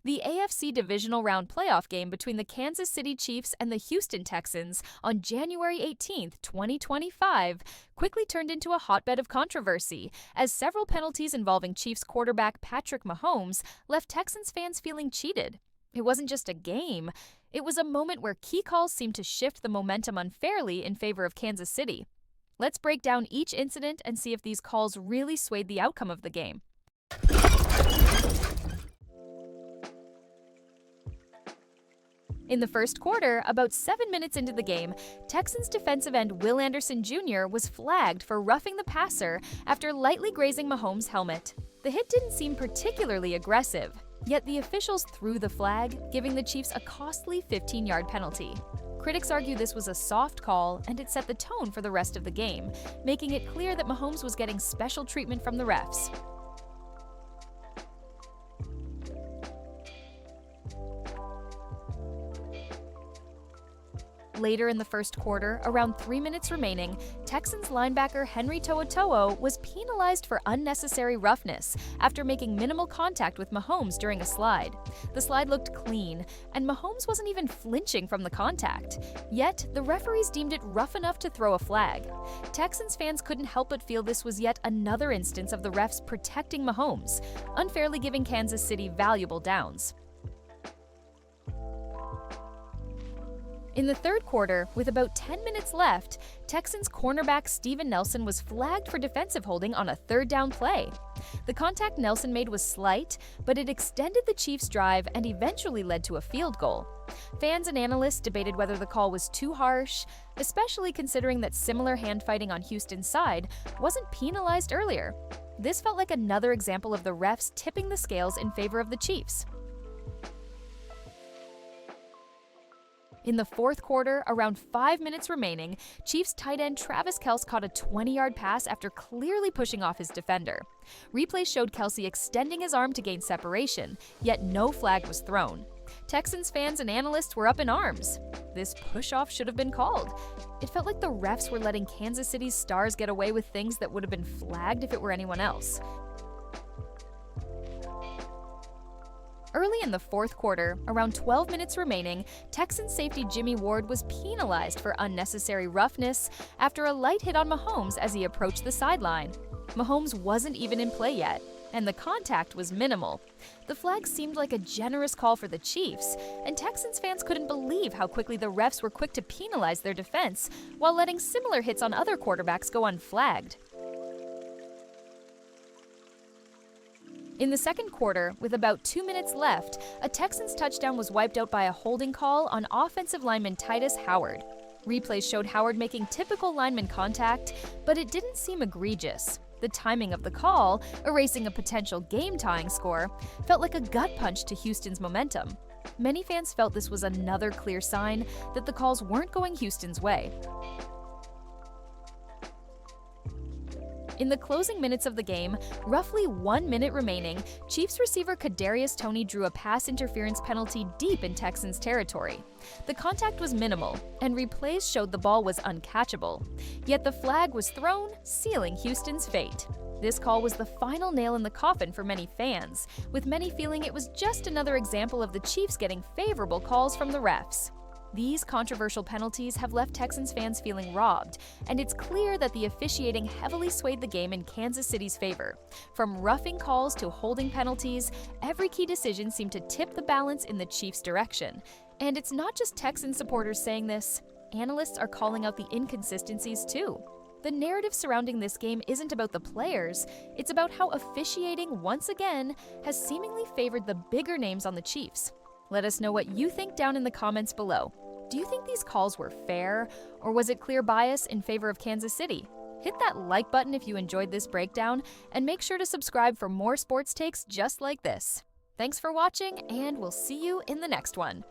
The AFC Divisional Round playoff game between the Kansas City Chiefs and the Houston Texans on January 18, 2025, quickly turned into a hotbed of controversy, as several penalties involving Chiefs quarterback Patrick Mahomes left Texans fans feeling cheated. It wasn't just a game, it was a moment where key calls seemed to shift the momentum unfairly in favor of Kansas City. Let's break down each incident and see if these calls really swayed the outcome of the game. In the first quarter, about 7 minutes into the game, Texans defensive end Will Anderson Jr. was flagged for roughing the passer after lightly grazing Mahomes' helmet. The hit didn't seem particularly aggressive, yet the officials threw the flag, giving the Chiefs a costly 15-yard penalty. Critics argue this was a soft call and it set the tone for the rest of the game, making it clear that Mahomes was getting special treatment from the refs. Later in the first quarter, around 3 minutes remaining, Texans linebacker Henry To'oTo'o was penalized for unnecessary roughness after making minimal contact with Mahomes during a slide. The slide looked clean, and Mahomes wasn't even flinching from the contact. Yet, the referees deemed it rough enough to throw a flag. Texans fans couldn't help but feel this was yet another instance of the refs protecting Mahomes, unfairly giving Kansas City valuable downs. In the third quarter, with about 10 minutes left, Texans cornerback Steven Nelson was flagged for defensive holding on a third down play. The contact Nelson made was slight, but it extended the Chiefs' drive and eventually led to a field goal. Fans and analysts debated whether the call was too harsh, especially considering that similar hand-fighting on Houston's side wasn't penalized earlier. This felt like another example of the refs tipping the scales in favor of the Chiefs. In the fourth quarter, around 5 minutes remaining, Chiefs tight end Travis Kelce caught a 20-yard pass after clearly pushing off his defender. Replays showed Kelce extending his arm to gain separation, yet no flag was thrown. Texans fans and analysts were up in arms. This push-off should have been called. It felt like the refs were letting Kansas City's stars get away with things that would have been flagged if it were anyone else. Early in the fourth quarter, around 12 minutes remaining, Texans safety Jimmy Ward was penalized for unnecessary roughness after a light hit on Mahomes as he approached the sideline. Mahomes wasn't even in play yet, and the contact was minimal. The flag seemed like a generous call for the Chiefs, and Texans fans couldn't believe how quickly the refs were quick to penalize their defense while letting similar hits on other quarterbacks go unflagged. In the second quarter, with about 2 minutes left, a Texans touchdown was wiped out by a holding call on offensive lineman Titus Howard. Replays showed Howard making typical lineman contact, but it didn't seem egregious. The timing of the call, erasing a potential game-tying score, felt like a gut punch to Houston's momentum. Many fans felt this was another clear sign that the calls weren't going Houston's way. In the closing minutes of the game, roughly 1 minute remaining, Chiefs receiver Kadarius Toney drew a pass interference penalty deep in Texans territory. The contact was minimal, and replays showed the ball was uncatchable. Yet the flag was thrown, sealing Houston's fate. This call was the final nail in the coffin for many fans, with many feeling it was just another example of the Chiefs getting favorable calls from the refs. These controversial penalties have left Texans fans feeling robbed, and it's clear that the officiating heavily swayed the game in Kansas City's favor. From roughing calls to holding penalties, every key decision seemed to tip the balance in the Chiefs' direction. And it's not just Texan supporters saying this. Analysts are calling out the inconsistencies too. The narrative surrounding this game isn't about the players, it's about how officiating, once again, has seemingly favored the bigger names on the Chiefs. Let us know what you think down in the comments below. Do you think these calls were fair, or was it clear bias in favor of Kansas City? Hit that like button if you enjoyed this breakdown, and make sure to subscribe for more sports takes just like this. Thanks for watching, and we'll see you in the next one.